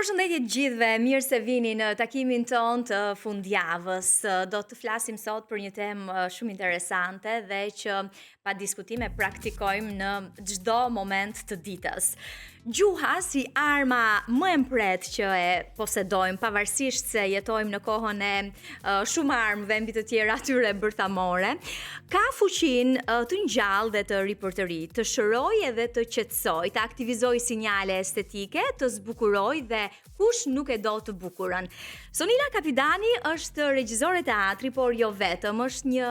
Përshëndetje të gjithëve, mirë se vini në takimin ton të fundjavës. Do të flasim sot për një temë shumë interesante dhe që pa diskutime praktikojmë në çdo moment të ditës. Gjuha si arma më e mpret që e posedojmë, pavarësisht se jetojmë në kohën e shumë armëve mbi të tjera atyre bërthamore, ka fuqinë të ngjallë dhe të ripërtëri, të shërojë edhe të qetësojë, të aktivizojë sinjale estetike, të zbukurojë dhe kush nuk e do të bukurën. Sonila Kapidani është regjizore teatri, por jo vetëm, është një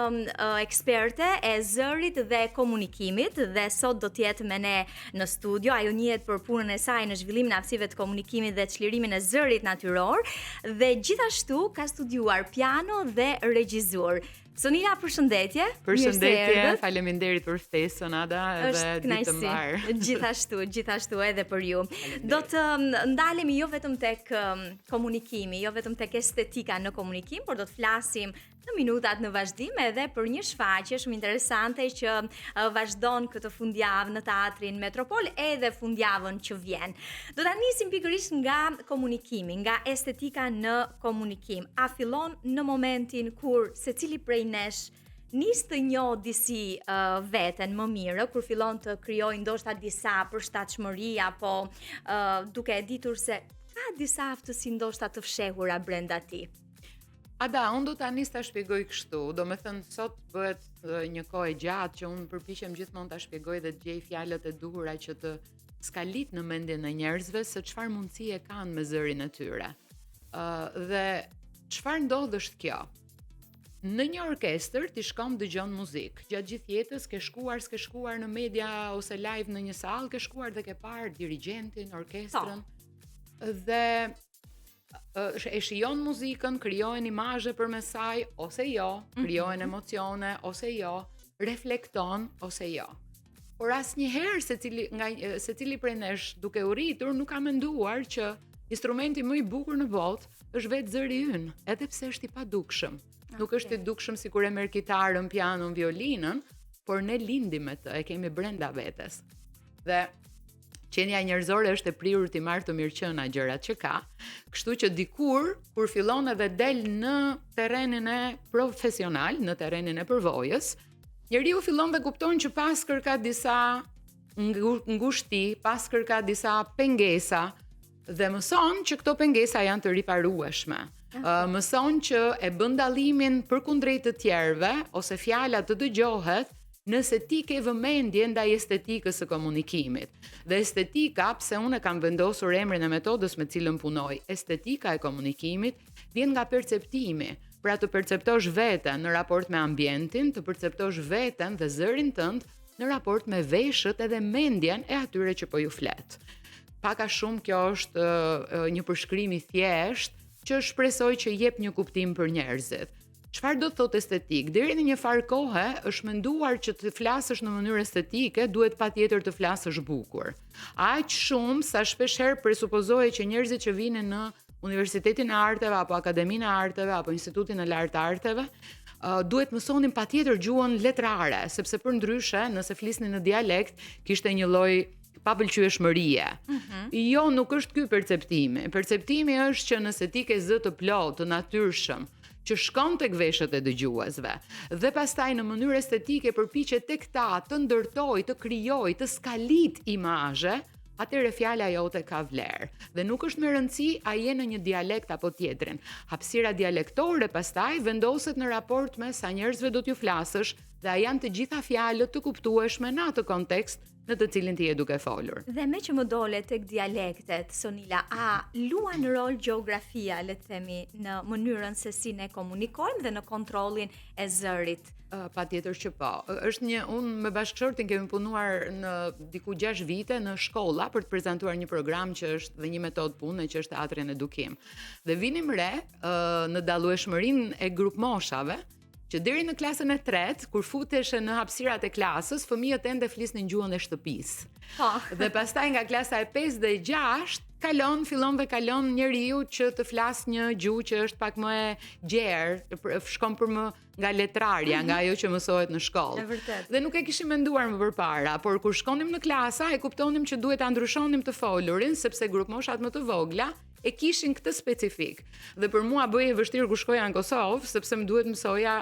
eksperte e zërit dhe komunikimit dhe sot do të jetë me ne në studio. Ajo njihet për punën e saj në zhvillimin e aftësive të komunikimit dhe çlirimin e zërit natyror dhe gjithashtu ka studiuar piano dhe regjizur. Sonila, përshëndetje. Përshëndetje, faleminderit për ftesën, Ada, edhe ditë të mbarë. Gjithashtu edhe për ju. Do të ndalemi jo vetëm tek komunikimi, jo vetëm tek estetika në komunikim, por do të flasim në minutat në vazhdim edhe për një shfaqje shumë interesante që vazhdon këtë fundjavë në teatrin Metropol edhe fundjavën që vjen. Do ta nisim pikërisht nga komunikimi, nga estetika në komunikim. A fillon në momentin kur secili prej nesh nis të njohë disi veten më mirë, kur fillon të krijojë ndoshta disa përshtatshmëri apo duke e ditur se ka disa aftësi ndoshta të fshehura brenda ti. Ada, unë do ta nis ta shpjegoj kështu. Do me thënë, sot bëhet një kohë e gjatë që unë përpiqem gjithmonë ta shpjegoj dhe të gjej fjalët e duhura që të skalit në mendjen e njerëzve se çfarë mundësie kanë me zërin e tyre. Dhe çfarë ndodh është kjo. Në një orkestër ti shkon dëgjon muzikë. Gjatë gjithë jetës ke shkuar në media ose live në një sallë, ke shkuar dhe ke parë dirigjentin, orkestrën. Dhe e shijon muzikën, krijohen imazhe përmes saj ose jo, krijohen emocione ose jo, reflekton ose jo. Por asnjëherë secili prej nesh duke u rritur nuk ka menduar që instrumenti më i bukur në botë është vetë zëri ynë, edhe pse është i padukshëm. Nuk është i dukshëm sikur e merr kitarën, pianon, violinën, por ne lindim me të, e kemi brenda vetes. Dhe qenia njerëzore është e prirur t'i marrë të mirëqëna gjërat që ka, kështu që dikur, kur fillon edhe del në terrenin e profesional, në terrenin e përvojës, njeriu fillon dhe kupton që pas kërka disa ngushti, pas kërka disa pengesa, dhe mëson që këto pengesa janë të riparueshme. Mëson që e bën dallimin përkundrejt të tjerëve, ose fjala të dëgjohet, nëse ti ke vëmendje ndaj estetikës së komunikimit. Dhe estetika, pse unë kam vendosur emrin e metodës me cilën punoj, estetika e komunikimit vjen nga perceptimi. Pra të perceptosh veten në raport me ambientin, të perceptosh veten dhe zërin tënd në raport me veshët edhe mendjen e atyre që po ju flet. Pak a shumë kjo është një përshkrim i thjeshtë që shpresoj që jep një kuptim për njerëzit. Çfarë do të thotë estetik? Deri në një farë kohe është menduar që të flasësh në mënyrë estetike duhet patjetër të flasësh bukur. Aq shumë sa shpeshherë presupozohet që njerëzit që vinë në Universitetin e Arteve apo Akademinë e Arteve apo Institutin e Lartë të Arteve duhet mësonin patjetër gjuhën letrare, sepse përndryshe nëse flisnin në dialekt kishte një lloj papëlqyeshmërie. Jo, nuk është ky perceptimi. Perceptimi është që nëse ti ke zë të plotë, të natyrshëm, që shkon tek veshët e dëgjuesve dhe pastaj në mënyrë estetike përpiqet tek ta të ndërtoj, të krijoj, të skalit imazhe, atëherë fjala jote ka vlerë. Dhe nuk është me rëndësi a je në një dialekt apo tjetrin. Hapësira dialektore pastaj vendoset në raport me sa njerëzve do t'ju flasësh dhe a janë të gjitha fjalët të kuptueshme në atë kontekst në të cilin ti je duke folur. Dhe me që më dole tek dialektet, Sonila, a luan rol gjeografia, le të themi, në mënyrën se si ne komunikojmë dhe në kontrollin e zërit? Patjetër që po. Unë me bashkëshortin kemi punuar në diku 6 vite në shkolla për të prezantuar një program që është dhe një metodë pune që është teatri në edukim. Dhe vinim re në dallueshmërinë e grup moshave, që deri në klasën e 3, kur futeshe në hapësirat e klasës, fëmijët ende flisnin gjuhën e shtëpisë. Dhe pastaj nga klasa e 5 dhe 6, fillon dhe kalon njeriu që të flas një gjuhë që është pak më e gjerë, shkon për më nga letrarja, nga ajo që mësohet në shkollë. Dhe nuk e kishim menduar më përpara, por kur shkonim në klasa, e kuptonim që duhet ta ndryshonim të folurin, sepse grupmoshat më të vogla e kishin këtë specifik. Dhe për mua bëj e vështirë kur shkoja në Kosovë, sepse më duhet mësoja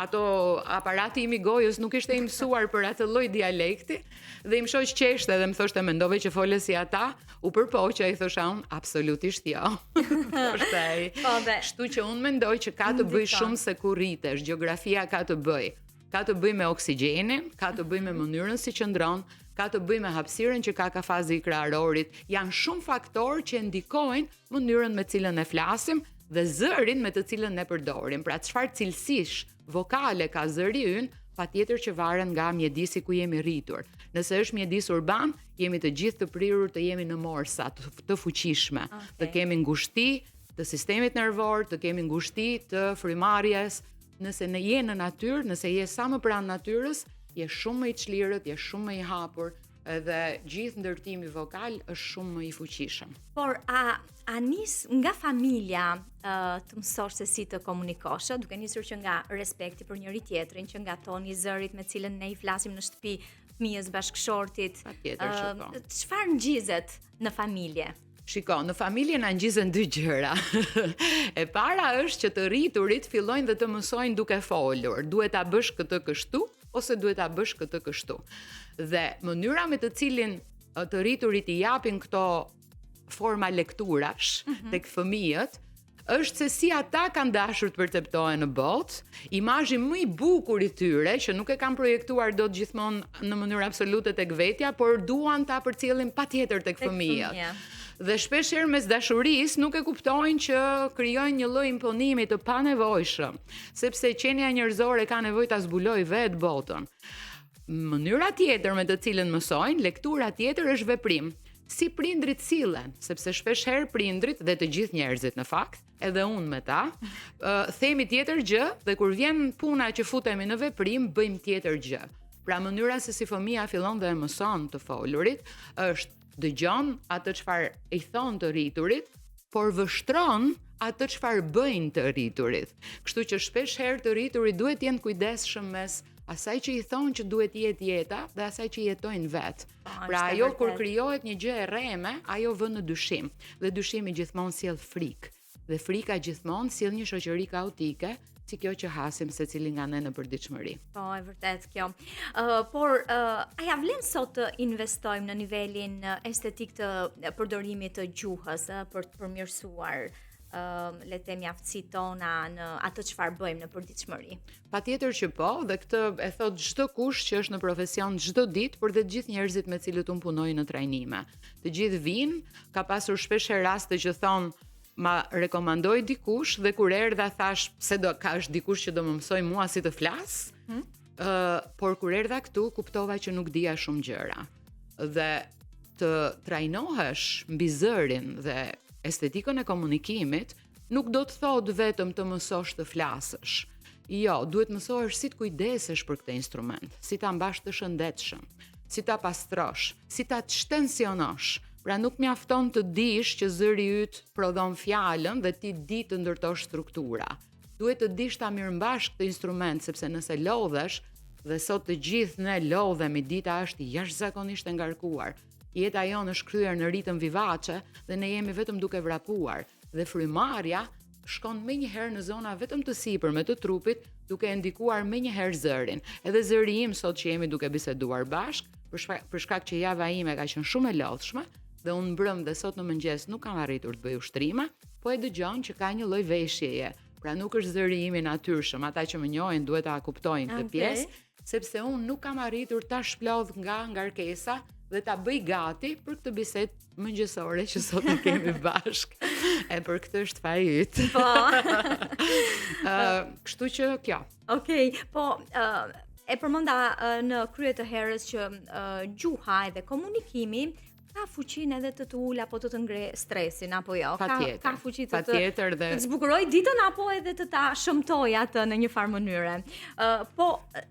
ato aparati im i gojës nuk ishte i mësuar për atë lloj dialekti, dhe im shoq qeshte dhe më thoshte mendove që fole si ata, u përpoqja i thosha unë absolutisht jo. Thoshte ai. Kështu që unë mendoj që ka të bëj shumë se ku rritesh, gjeografia ka të bëj. Ka të bëj me oksigjenin, ka të bëj me mënyrën si qëndron, ka të bëj me hapësirën që ka kafazi i kraharorit. Janë shumë faktorë që ndikojnë mënyrën me cilën e flasim dhe zërin me të cilën ne përdorim. Pra çfarë cilësish vokale ka zëri ynë, patjetër që varen nga mjedisi ku jemi rritur. Nëse është mjedis urban, jemi të gjithë të prirur të jemi në morsa, të fuqishme, të kemi ngushti të sistemit nervor, të kemi ngushti të frymarrjes. Nëse ne je në natyrë, nëse je sa më pranë natyrës, je shumë më i çlirët, je shumë më i hapur, edhe gjithë ndërtimi vokal është shumë më i fuqishëm. Por a nis nga familja të mësosh se si të komunikosh, duke nisur që nga respekti për njëri tjetrin, që nga toni i zërit me cilën ne i flasim në shtëpi, fëmijës bashkëshortit. Patjetër që po. Çfarë ngjizet në familje? Shiko, në familje na ngjisen dy gjëra. E para është që të rriturit fillojnë dhe të mësojnë duke folur. Duhet ta bësh këtë kështu ose duhet ta bësh këtë kështu. Dhe mënyra me të cilin të rriturit i japin këto forma lekturash tek fëmijët është se si ata kanë dashur të përceptohen në botë, imazhi më i bukur i tyre që nuk e kanë projektuar dot gjithmonë në mënyrë absolute tek vetja, por duan ta përcjellin patjetër tek fëmijët. Dhe shpeshherë mes dashurisë nuk e kuptojnë që krijojnë një lloj imponimi të panevojshëm, sepse qenia njerëzore ka nevojë ta zbulojë vetë botën. Mënyra tjetër me të cilën mësojnë, lektura tjetër është veprim. Si prindrit sillen, sepse shpeshherë prindrit dhe të gjithë njerëzit në fakt, edhe unë me ta, themi tjetër gjë dhe kur vjen puna që futemi në veprim, bëjmë tjetër gjë. Pra mënyra se si fëmia fillon dhe mëson të folurit është dëgjon atë çfarë i thon të rriturit, por vështron atë çfarë bëjnë të rriturit. Kështu që shpeshherë të rriturit duhet të jenë kujdesshëm mes asaj që i thonë që duhet jetë jeta dhe asaj që jetojnë vetë. Pra ajo kur krijohet një gjë e rreme, ajo vën në dyshim. Dhe dyshimi gjithmonë sjell frikë. Dhe frika gjithmonë sjell një shoqëri kaotike, si kjo që hasim secili nga ne në përditshmëri. Po, e vërtet kjo. Por a ja vlen sot të investojmë në nivelin estetik të përdorimit të gjuhës për të përmirësuar le të themi aftësitë tona në atë çfarë bëjmë në përditshmëri? Patjetër që po, dhe këtë e thot çdo kush që është në profesion çdo ditë, por dhe të gjithë njerëzit me cilët unë punoj në trajnime. Të gjithë vinë, ka pasur shpeshherë raste që thonë ma rekomandoj dikush dhe kur erdha thash pse do ka është dikush që do më mësoj mua si të flas, por kur erdha këtu kuptova që nuk dija shumë gjëra. Dhe të trajnohesh mbi zërin dhe estetikën e komunikimit nuk do të thotë vetëm të mësosh të flasësh. Jo, duhet mësohesh si të kujdesesh për këtë instrument, si ta mbash të shëndetshëm, si ta pastrosh, si ta shtensionosh. Pra nuk mjafton të dish që zëri yt prodhon fjalën dhe ti di të ndërtosh struktura. Duhet të dish ta mirëmbash këtë instrument, sepse nëse lodhesh, dhe sot të gjithë ne lodhemi, dita është jashtëzakonisht e ngarkuar. Jeta jonë është kryer në ritëm vivace dhe ne jemi vetëm duke vrapuar. Dhe frymarrja shkon menjëherë në zona vetëm të sipërme të trupit, duke e ndikuar menjëherë zërin. Edhe zëri im sot që jemi duke biseduar bashk, për shkak që java ime ka qenë shumë e lodhshme, dhe unë mbrëm dhe sot në mëngjes nuk kam arritur të bëj ushtrime, po e dëgjon që ka një lloj veshjeje. Pra nuk është zëri im i natyrshëm, ata që më njohin duhet ta kuptojnë këtë pjesë, sepse unë nuk kam arritur ta shplodh nga ngarkesa dhe ta bëj gati për këtë bisedë mëngjesore që sot e kemi bashk. E për këtë është fari yt. Po. Kështu që kjo. Okej, po e përmenda në krye të herës që gjuha edhe komunikimi ka fuqinë edhe të ul apo të ngre stresin apo jo. Ka fuqi të të zbukuroj ditën apo edhe të ta shëmtoj atë në një farë mënyre. Po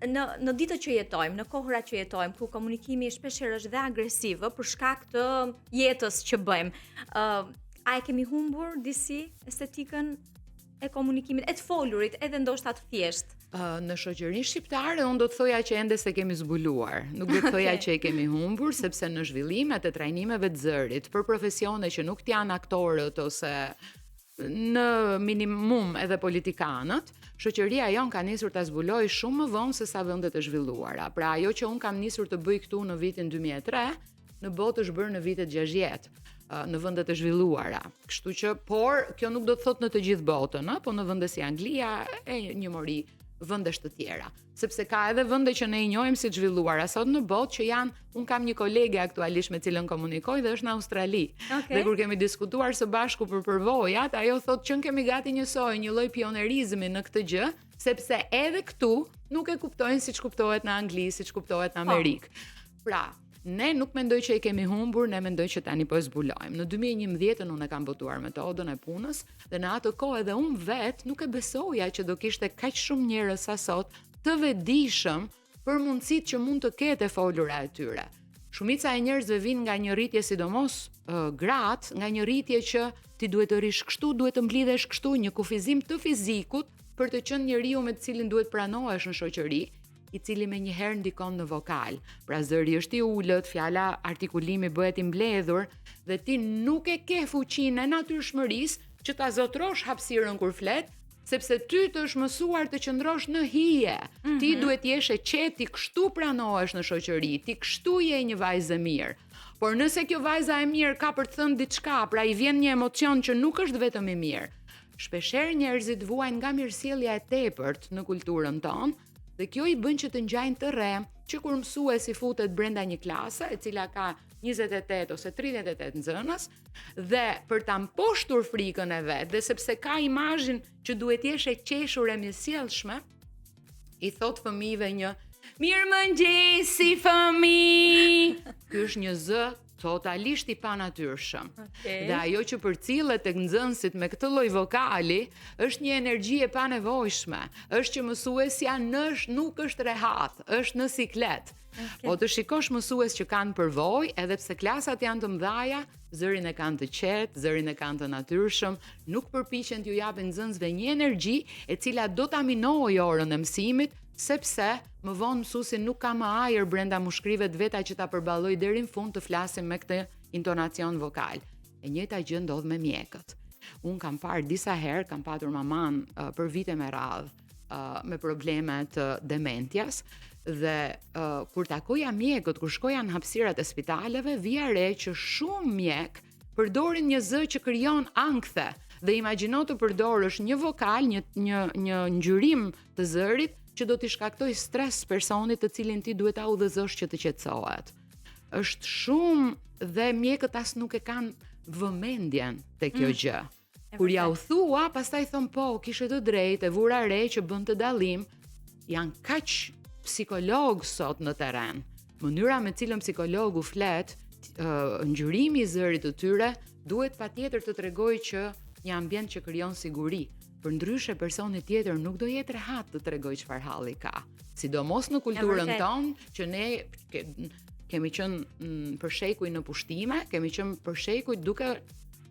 në ditët që jetojmë, në kohërat që jetojmë, ku komunikimi shpeshherë është dhe agresiv për shkak të jetës që bëjmë. A e kemi humbur disi estetikën e komunikimit, e të folurit, edhe ndoshta të thjesht? Në shoqërinë shqiptare, unë do të thoja që ende se kemi zbuluar. Nuk do të thoja që e kemi humbur, sepse në zhvillimet e trajnimeve të zërit, për profesione që nuk janë aktorët ose në minimum edhe politikanët, shoqëria jonë ka nisur ta zbulojë shumë më vonë se sa vendet e zhvilluara. Pra ajo që unë kam nisur të bëj këtu në vitin 2003, në botë është bërë në vitet 60 në vendet e zhvilluara. Kështu që, por kjo nuk do të thotë në të gjithë botën, po në vende si Anglia e një mori vendesh të tjera, sepse ka edhe vende që ne i njohim si të zhvilluara sot në botë që janë, un kam një kolege aktualisht me cilën komunikoj dhe është në Australi. Okay. Dhe kur kemi diskutuar së bashku për përvojat, ajo thotë që kemi gati njësoj një lloj pionerizmi në këtë gjë, sepse edhe këtu nuk e kuptojnë siç kuptohet në Angli, siç kuptohet në Amerikë. Pra, ne nuk mendoj që e kemi humbur, ne mendoj që tani po e zbulojmë. Në 2011 unë e kam botuar metodën e punës dhe në atë kohë edhe unë vet nuk e besoja që do kishte kaq shumë njerëz sa sot të vetëdijshëm për mundësitë që mund të ketë e folura e tyre. Shumica e njerëzve vinë nga një rritje, sidomos gratë, nga një rritje që ti duhet të rish kështu, duhet të mblidhesh kështu, një kufizim të fizikut për të qenë njeriu me të cilin duhet pranohesh në shoqëri, i cili me njëherë ndikon në vokal. Pra zëri është i ullët, fjala artikulimi bëhet i mbledhur dhe ti nuk e ke fuqinë e natyrshmërisë që ta zotrosh hapësirën kur flet, sepse ty të është mësuar të qëndrosh në hije. Ti duhet jesh e qetë, ti kështu pranohesh në shoqëri, ti kështu je një vajzë e mirë. Por nëse kjo vajza e mirë ka për të thënë diçka, pra i vjen një emocion që nuk është vetëm i mirë, shpeshherë njerëzit vuajnë nga mirësjellja e tepërt në kulturën tonë. Dhe kjo i bën që të ngjajnë të re, që kur mësuesi futet brenda një klase, e cila ka 28 ose 38 nxënës, dhe për ta mposhtur frikën e vet, dhe sepse ka imazhin që duhet jesh e qeshur e mirësjellshme, i thot fëmijëve një mirëmëngjesi fëmijë. Ky është një zë totalisht i panatyrshëm. Okay. Dhe ajo që përcillet tek nxënësit me këtë lloj vokali është një energji e panevojshme. Është që mësuesja nuk është rehat, është në siklet. Okay. Po të shikosh mësues që kanë përvojë, edhe pse klasat janë të mëdha, zërin e kanë të qetë, zërin e kanë të natyrshëm, nuk përpiqen t'ju japin nxënësve një energji e cila do ta minojë orën e mësimit, sepse më vonë mësuesi nuk ka më ajër brenda mushkrive të veta që ta përballoj deri në fund të flasim me këtë intonacion vokal. E njëjta gjë ndodh me mjekët. Un kam parë disa herë, kam patur maman për vite me radhë me probleme të dementjas dhe kur takoja mjekët, kur shkoja në hapësirat e spitaleve, vija re që shumë mjek përdorin një zë që krijon ankthe dhe imagjino të përdorësh një vokal, një ngjyrim të zërit që do t'i shkaktoj stres personit të cilin ti duhet ta udhëzosh që të qetësohet. Është shumë dhe mjekët as nuk e kanë vëmendjen te kjo gjë. Kur ja u thua, pastaj thon po, kishe të drejtë, e vura re që bën të dallim. Janë kaq psikolog sot në terren. Mënyra me cilën psikologu flet, ngjyrimi i zërit të tyre duhet patjetër të tregojë që një ambient që krijon siguri. Përndryshe personi tjetër nuk do jetë rehat të tregoj çfarë halli ka. Sidomos në kulturën tonë që ne kemi qenë për shekuj në pushtime, kemi qenë për shekuj duke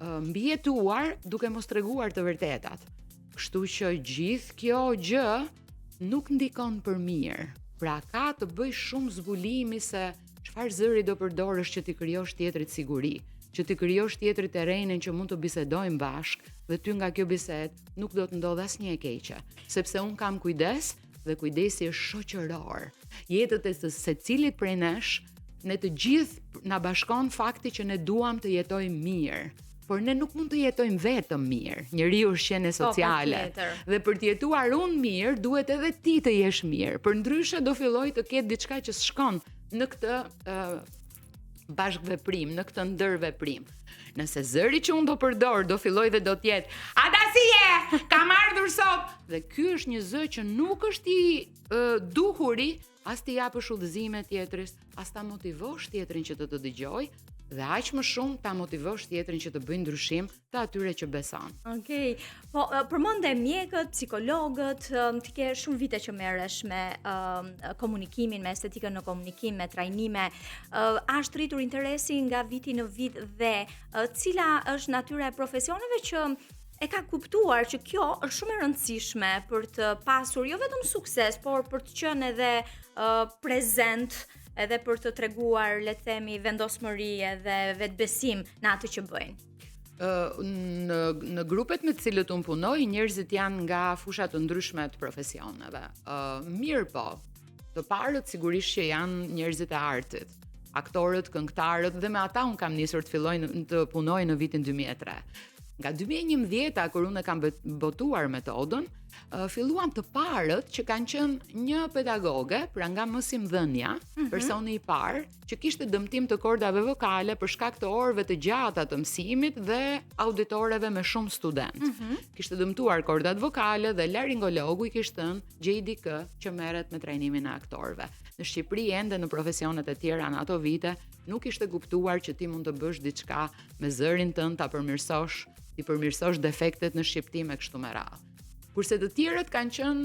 mbijetuar, duke mos treguar të vërtetat. Kështu që gjithë kjo gjë nuk ndikon për mirë. Pra ka të bëj shumë zbulimi se çfarë zëri do përdorësh që t'i krijosh tjetrit siguri, që t'i krijosh tjetrit terrenin që mund të bisedojmë bashkë dhe ty nga kjo bisedë nuk do të ndodh asnjë e keqe, sepse un kam kujdes dhe kujdesi është shoqëror. Jetët e secilit prej nesh, ne të gjithë na bashkon fakti që ne duam të jetojmë mirë. Por ne nuk mund të jetojmë vetëm mirë. Njeriu është qenie sociale. Dhe për të jetuar unë mirë, duhet edhe ti të jesh mirë. Përndryshe do filloj të ketë diçka që s'shkon në këtë bashkëveprim, në këtë ndërveprim. Nëse zëri që unë do përdor do filloj dhe do t'jetë "Ata si je? Kam ardhur sot." Dhe ky është një zë që nuk është i duhuri, as t'i japësh udhëzime tjetrit, as ta motivosh tjetrin që të dëgjoj, dhe aq më shumë ta motivosh tjetrin që të bëjë ndryshim të atyre që beson. Okej. Po përmendë mjekët, psikologët, ti ke shumë vite që merresh me komunikimin, me estetikën në komunikim, me trajnime. Është rritur interesi nga viti në vit dhe cila është natyra e profesioneve që e ka kuptuar që kjo është shumë e rëndësishme për të pasur jo vetëm sukses, por për të qenë edhe prezent, edhe për të treguar, le të themi, vendosmëri edhe vetbesim në atë që bëjnë. Në grupet me të cilët unë punoj, njerëzit janë nga fusha të ndryshme të profesioneve. Mirë po, të parët sigurisht që janë njerëzit e artit, aktorët, këngëtarët, dhe me ata unë kam nisur të punoj në vitin 2003. Nga 2011, kur unë kam botuar metodën, filluan të parët që kanë qenë një pedagoge, pra nga mësimdhënia, personi i parë, që kishte dëmtim të kordave vokale për shkak të orëve të gjata të mësimit dhe auditoreve me shumë student. Kishte dëmtuar kordat vokale dhe laringologu i kishte thënë JDK që merret me trajnimin e aktorëve. Në Shqipëri ende në profesionet e tjera në ato vite nuk ishte kuptuar që ti mund të bësh diçka me zërin tënd, ti përmirësosh defektet në shqiptim e kështu me radhë. Kurse të tjerët kanë qenë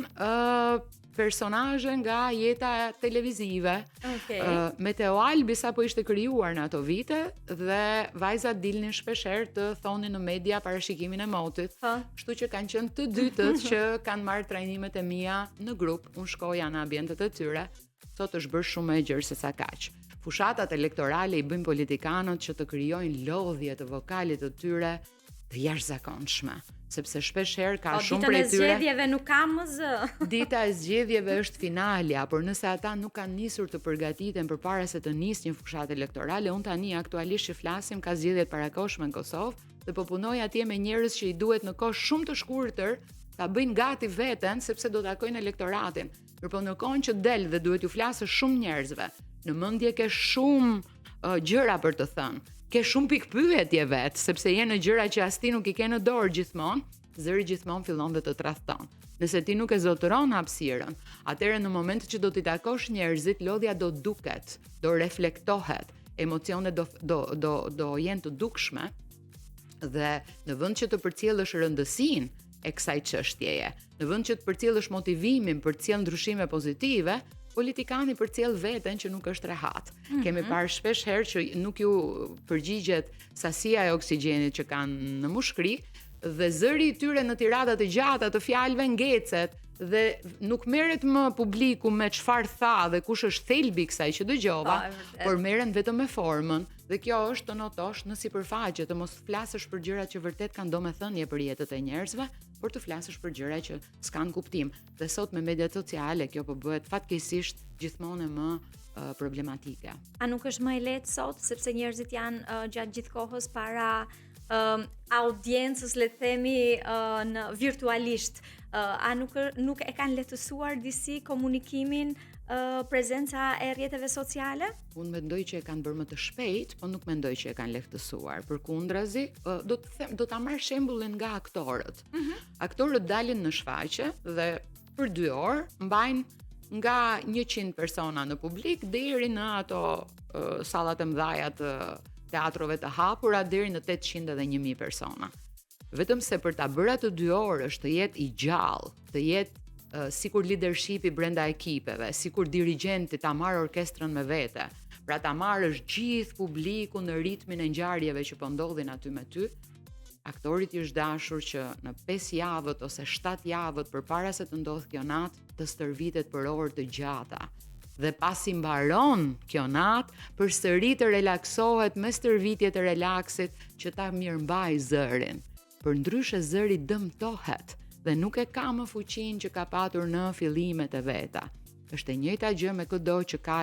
personazhe nga jeta televizive. Meteo Albi sapo ishte krijuar në ato vite dhe vajzat dilnin shpeshherë të thonin në media parashikimin e motit. Kështu që kanë qenë të dytët që kanë marrë trajnimet e mia në grup, unë shkoja në ambientet e tyre. Sot është bërë shumë e gjerë se sa kaq. Fushatat elektorale i bëjnë politikanët që të krijojnë lodhje të vokalit të tyre të jashtëzakonshme, sepse shpeshherë ka shumë prej tyre. Dita e zgjedhjeve nuk ka më zë. Dita e zgjedhjeve është finalja, por nëse ata nuk kanë nisur të përgatiten përpara se të nisë një fushatë elektorale, unë tani aktualisht që flasim ka zgjedhjet parakohshme në Kosovë dhe po punoj atje me njerëz që i duhet në kohë shumë të shkurtër ta bëjnë gati veten sepse do takojnë elektoratin. Por në kohën që del dhe duhet ju flasësh shumë njerëzve, në mendje ke shumë gjëra për të thënë. Ke shumë pikpyetje vet, sepse je në gjëra që as ti nuk i ke në dorë gjithmonë, zëri gjithmonë fillon dhe të tradhton. Nëse ti nuk e zotëron hapësirën, atëherë në momentin që do t'i takosh njerëzit, lodhja do duket, do reflektohet, emocionet do jenë të dukshme dhe në vend që të përcjellësh rëndësinë e kësaj çështjeje, në vend që të përcjellësh motivimin për të sjellë ndryshime pozitive, politikani përcjell veten që nuk është rehat. Kemi parë shpesh herë që nuk ju përgjigjet sasia e oksigjenit që kanë në mushkëri dhe zëri i tyre në tiradat e gjata të fjalëve ngecet dhe nuk merret më publiku me çfarë tha dhe kush është thelbi i kësaj që dëgjova, por merren vetëm me formën. Dhe kjo është të notosh në sipërfaqe, të mos flasësh për gjëra që vërtet kanë domethënie për jetët e njerëzve, por të flasësh për gjëra që s'kan kuptim. Dhe sot me mediat sociale kjo po bëhet fatkeqësisht gjithmonë më problematike. A nuk është më e lehtë sot sepse njerëzit janë gjatë gjithë kohës para audiencës, le të themi, në virtualisht. A nuk e kanë lehtësuar disi komunikimin prezenca e rrjeteve sociale? Unë mendoj që e kanë bërë më të shpejt, po nuk mendoj që e kanë lehtësuar. Përkundrazi, do ta marr shembullin nga aktorët. Aktorët dalin në shfaqje dhe për 2 orë mbajnë nga 100 persona në publik deri në ato sallat e mëdha të teatrove të hapura deri në 800 edhe 1000 persona. Vetëm se për ta bërë ato 2 orë është të jetë i gjallë, të jetë sikur leadershipi brenda ekipeve, sikur dirigjenti ta marrë orkestrën me vete, pra ta marrësh gjithë publikun në ritmin e ngjarjeve që po ndodhin aty me ty, aktorit i është dashur që në 5 javët ose 7 javët përpara se të ndodhë kjo natë, të stërvitet për orë të gjata. Dhe pasi mbaron kjo natë, përsëri të relaksohet me stërvitje të relaksit që ta mirëmbaj zërin. Përndryshe zëri dëmtohet dhe nuk e ka më fuqinë që ka patur në fillimet e veta. Është e njëjta gjë me çdo që ka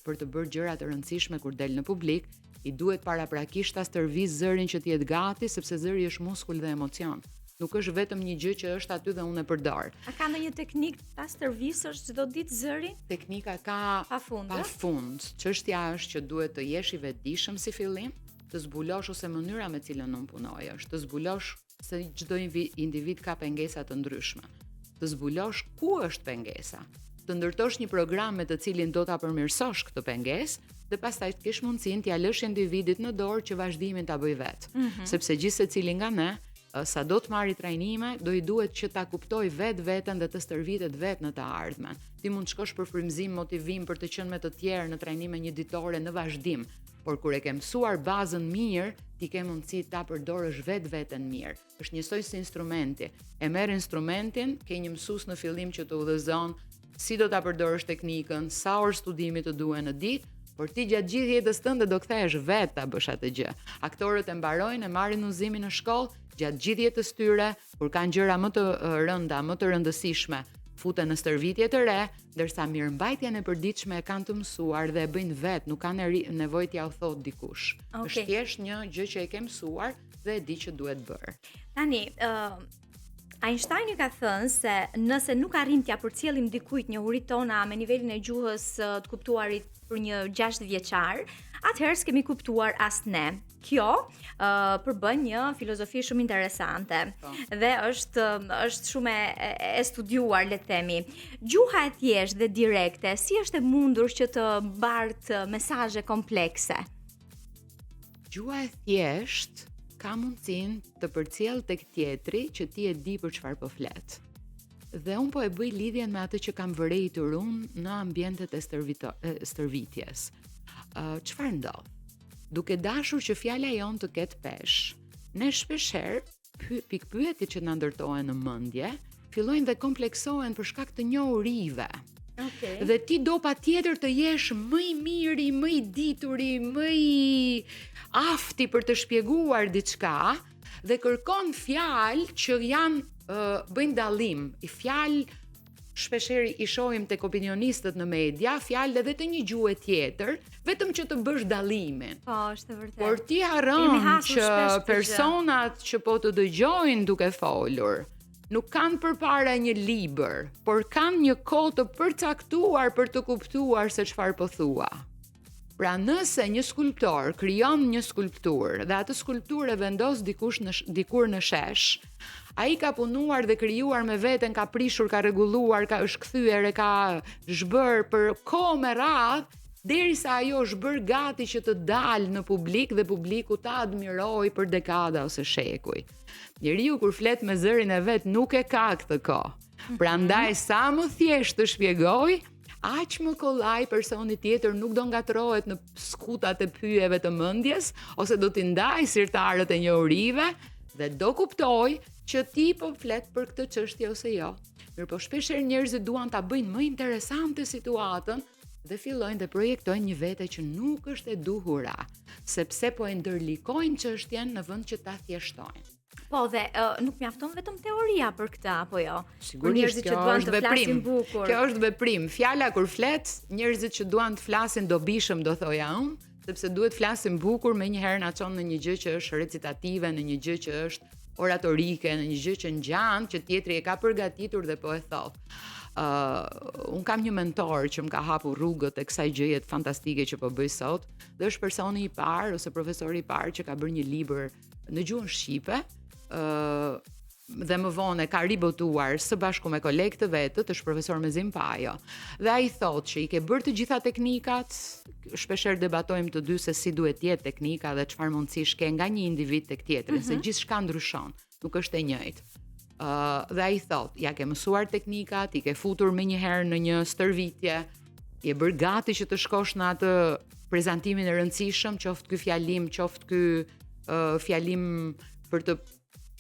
për të bërë gjëra të rëndësishme kur del në publik, i duhet paraprakisht ta stërvis zërin që të jetë gati, sepse zëri është muskull dhe emocion. Nuk është vetëm një gjë që është aty dhe unë e përdor. A ka ndonjë teknikë ta stërvisësh çdo ditë zërin? Teknika ka pafund. Çështja është që duhet të jesh i vetëdijshëm si fillim, të zbulosh ose mënyra me cilën unë punoj është të zbulosh se çdo individ ka pengesa të ndryshme. Të zbulosh ku është pengesa, të ndërtosh një program me të cilin do ta përmirësosh këtë pengesë dhe pastaj të kesh mundësinë t'ia lësh individit në dorë që vazhdimin ta bëj vet. Sepse gjithsecili nga ne, sa do të marrë trajnime, do i duhet që ta kuptoj veten dhe të stërvitet vet në të ardhmen. Ti mund të shkosh për frymëzim, motivim për të qenë me të tjerë në trajnime një ditore në vazhdim, por kur e ke mësuar bazën mirë, ti ke mundësi ta përdorësh veten mirë. Është njësoj si instrumenti. E merr instrumentin, ke një mësues në fillim që të udhëzon si do ta përdorësh teknikën, sa orë studimi të duhen në ditë, por ti gjatë gjithë jetës tënde do kthehesh vetë ta bësh atë gjë. Aktorët e mbarojnë, e marrin udhëzimin në shkollë, gjatë gjithë jetës tyre, kur kanë gjëra më të rënda, më të rëndësishme, futen në stërvitje të re, ndërsa mirëmbajtjen e përditshme e kanë të mësuar dhe e bëjnë vetë, nuk kanë nevojë t'ja u thotë dikush. Është thjesht një gjë që e ke mësuar dhe e di që duhet bërë. Tani, Einstein ka thënë se nëse nuk arrim t'ja përcjellim dikujt njohuritë tona me nivelin e gjuhës të kuptuarit për një 6 vjeçar, atëherë s'kemi kuptuar as ne. Kjo përbën një filozofi shumë interesante dhe është shumë e studiuar, le të themi. Gjuha e thjeshtë dhe direkte, si është e mundur që të bartë mesazhe komplekse? Gjuha e thjeshtë ka mundësinë të përcjell tek tjetri që ti e di për çfarë po flet. Dhe unë po e bëj lidhjen me atë që kam vërejtur unë në ambientet e stërvitjes. Çfarë ndodh? Duke dashur që fjala jon të ketë peshë, ne shpeshherë pikpyetjet që na ndërtohen në mendje fillojnë dhe kompleksohen për shkak të njohurive. Dhe ti do patjetër të jesh më i miri, më i dituri, më i afti për të shpjeguar diçka dhe kërkon fjalë që janë bëjnë dallim. I fjalë shpeshherë i shohim tek opinionistët në media, fjalë edhe të një gjuhë tjetër, vetëm që të bësh dallimin. Po, është vërtet. Por ti harron që personat që po të dëgjojnë duke folur nuk kanë përpara një libër, por kanë një kohë të përcaktuar për të kuptuar se çfarë po thua. Pra nëse një skulptor krijon një skulpturë dhe atë skulpturë e vendos dikur në shesh, ai ka punuar dhe krijuar me veten, ka prishur, ka rregulluar, ka është kthyer, ka zhbër për kohë me radhë, derisa ajo është bërë gati që të dalë në publik dhe publiku ta admiroj për dekada ose shekuj. Njeriu kur flet me zërin e vet nuk e ka këtë kohë. Prandaj sa më thjesht të shpjegoj, aq më kollaj personi tjetër nuk do ngatrohet në skutat e pyjeve të mendjes ose do t'i ndaj sirtarët e njohurive dhe do kuptoj që ti po flet për këtë çështje ose jo. Mirpo shpeshherë njerëzit duan ta bëjnë më interesante situatën dhe fillojnë dhe projektojnë një vete që nuk është e duhura, sepse po e ndërlikojnë çështjen në vend që ta thjeshtojnë. Po dhe nuk mjafton vetëm teoria për këtë apo jo? Sigurisht, njerëzit që duan të flasin bukur. Kjo është veprim. Fjala kur flet, njerëzit që duan të flasin dobishëm do thoja unë, sepse duhet flasin bukur, menjëherë na çon në një gjë që është recitative, në një gjë që është oratorike, në një gjë që ngjan, që tjetri e ka përgatitur dhe po e thot. Un kam një mentor që më ka hapur rrugët e kësaj gjëje fantastike që po bëj sot, dhe është personi i parë ose profesori i parë që ka bërë një libër në gjuhën shqipe, dhe më vonë e ka ribotuar së bashku me kolegë të vetët, është profesor Mezim Pajo. Dhe ai thotë që i ke bërë të gjitha teknikat, shpeshherë debatojmë të dy se si duhet të jetë teknika dhe çfarë mundësish ke nga një individ tek tjetri, se gjithçka ndryshon, nuk është e njëjtë. Dhe ai thotë, ja ke mësuar teknikat, i ke futur menjëherë në një stërvitje, i e bërë gati që të shkosh në atë prezantimin e rëndësishëm, qoftë ky fjalim, qoftë ky fjalim për të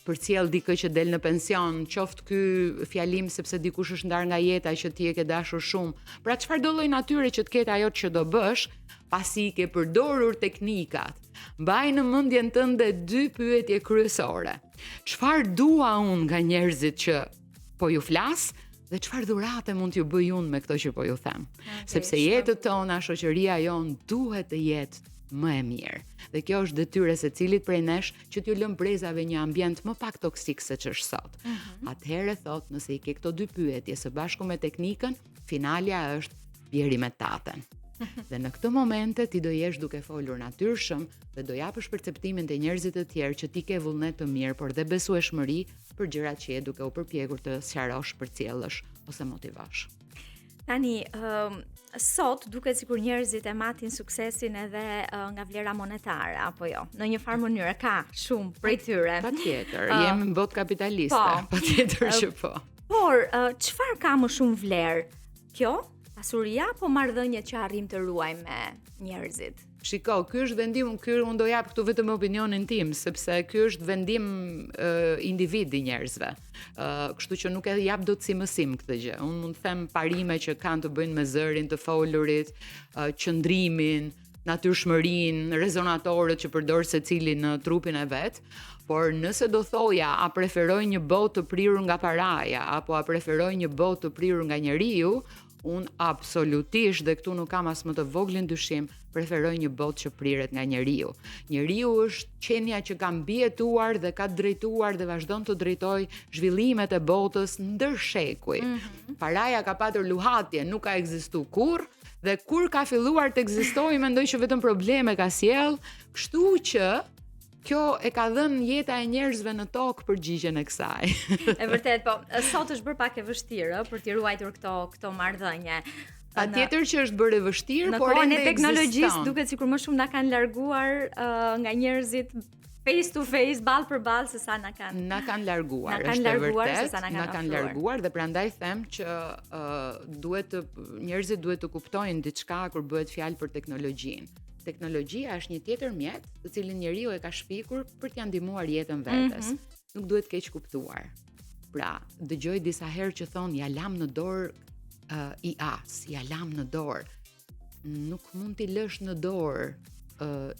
përcjell dikë që del në pension, qoftë ky fjalim sepse dikush është ndar nga jeta që ti e ke dashur shumë. Pra çfarë do lloj natyre që të ketë ajo që do bësh, pasi i ke përdorur teknikat. Mbaj në mendjen tënde dy pyetje kryesore. Çfarë dua unë nga njerëzit që po ju flas dhe çfarë dhurate mund t'ju bëj unë me këto që po ju them. Sepse jetët tona, shoqëria jon duhet të jetë më e mirë. Dhe kjo është detyrë secilit prej nesh që t'ju lëm brezave një ambient më pak toksik se ç'është sot. Atëherë thot, nëse i ke këto dy pyetje së bashku me teknikën, finalja është bjeri me taten. Dhe në këtë momente ti do jesh duke folur natyrshëm dhe do japësh perceptimin te njerëzit e tjerë që ti ke vullnet të mirë, por dhe besueshmëri për gjërat që je duke u përpjekur të sqarosh, përcjellësh ose motivosh. Tani, sot duket sikur njerëzit e matin suksesin edhe nga vlera monetare, apo jo? Në një farë mënyrë ka shumë prej tyre. Patjetër, jemi në botë kapitaliste, patjetër që po. Por çfarë ka më shumë vlerë? Kjo, pasuria apo marrëdhëniet që arrim të ruajmë me njerëzit? Shiko, ky është vendim, unë do jap këtu vetëm opinionin tim, sepse ky është vendim individi njerëzve. Kështu që nuk e jap dot si mësim këtë gjë. Unë mund të them parime që kanë të bëjnë me zërin të folurit, qëndrimin, natyrshmërinë, rezonatorët që përdor secili në trupin e vet, por nëse do thoja a preferoj një botë të prirur nga paraja apo a preferoj një botë të prirur nga njeriu, unë absolutisht, dhe këtu nuk kam as më të voglin dyshim, preferoj një botë që priret nga njeriu. Njeriu është qenia që ka mbijetuar dhe ka drejtuar dhe vazhdon të drejtoj zhvillimet e botës ndër shekuj. Paraja ka patur luhatje, nuk ka ekzistuar kurrë, dhe kur ka filluar të ekzistojë, mendoj që vetëm probleme ka sjell, kështu që kjo e ka dhënë jeta e njerëzve në tokë përgjigjen e kësaj. E vërtet, po, sot është bërë pak e vështirë për t'i ruajtur këto marrëdhënie. Patjetër që është bërë e vështirë, por ende ende ekziston. Në teknologjisë duket sikur më shumë na kanë larguar nga njerëzit face to face, ball për ball, se sa na kanë larguar, është e vërtet, na kanë larguar dhe prandaj them që njerëzit duhet të kuptojnë diçka kur bëhet fjalë për teknologjinë. Teknologjia është një tjetër mjet, të cilin njeriu e ka shpikur për t'ia ndihmuar jetën vetes. Nuk duhet keq kuptuar. Pra, dëgjoj disa herë që thonë ja lam në dorë IA-s, ja lam në dorë. Nuk mund t'i lësh në dorë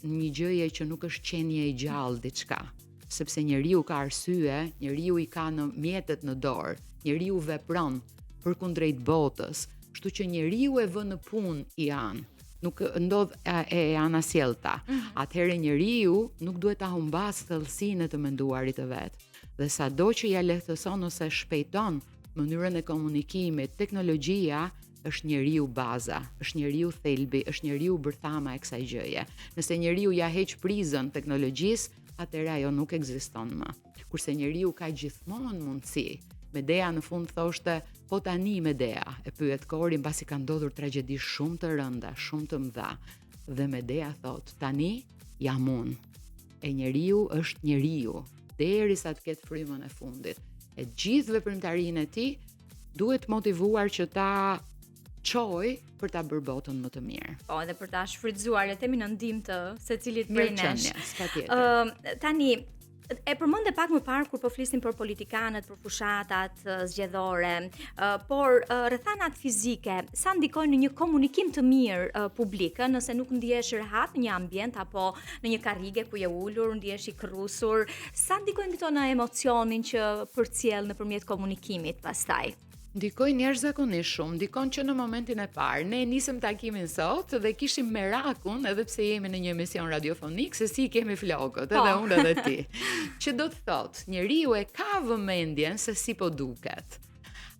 një gjëje që nuk është qenie e gjallë diçka, sepse njeriu ka arsye, njeriu i ka në mjetet në dorë, njeriu vepron përkundrejt botës, kështu që njeriu e vë në punë IA-n. Nuk ndodh e anasjellta. Atëherë njeriu nuk duhet ta humbas thellësinë e të menduarit të vet. Dhe sado që ja lehtëson ose shpejton mënyrën e komunikimit, teknologjia është njeriu baza, është njeriu thelbi, është njeriu bërthama e kësaj gjëje. Nëse njeriu ja heq prizën teknologjisë, atëherë ajo nuk ekziston më. Kurse njeriu ka gjithmonë mundësi. Medea në fund thoshte, po tani Medea, e pyet Korin pasi ka ndodhur tragjedi shumë të rënda, shumë të mëdha. Dhe Medea thot, tani jam unë. E njeriu është njeriu, derisa të ketë frymën e fundit. E gjithë veprimtarinë e tij duhet motivuar që ta çoj për ta bërë botën më të mirë. Po, edhe për ta shfrytzuar, le të themi në ndihmë të secilit prej nesh. Patjetër. Tani e përmendë pak më parë kur po flisim për politikanët, për fushatat zgjedhore, por rrethanat fizike, sa ndikojnë në një komunikim të mirë publik, nëse nuk ndihesh rehat në një ambient apo në një karrige ku je ulur, ndihesh i krrusur, sa ndikojnë këto në emocionin që përcjell nëpërmjet komunikimit pastaj? Ndikojnë jashtëzakonisht shumë, ndikon që në momentin e parë. Ne nisëm takimin sot dhe kishim merakun, edhe pse jemi në një emision radiofonik, se si kemi flokët, edhe unë edhe ti. Që do të thotë, njeriu e ka vëmendjen se si po duket.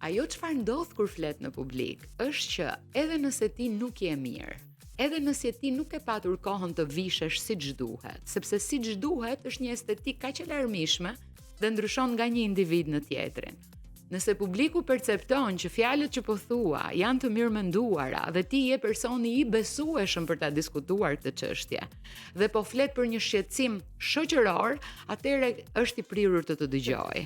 Ajo çfarë ndodh kur flet në publik, është që edhe nëse ti nuk je mirë, edhe nëse ti nuk e patur kohën të vishesh siç duhet, sepse siç duhet është një estetik kaq e larmishme dhe ndryshon nga një individ në tjetrin. Nëse publiku percepton që fjalët që po thua janë të mirë menduara dhe ti je personi i besueshëm për ta diskutuar këtë çështje dhe po flet për një shqetësim shoqëror, atëherë është i prirur të dëgjoj.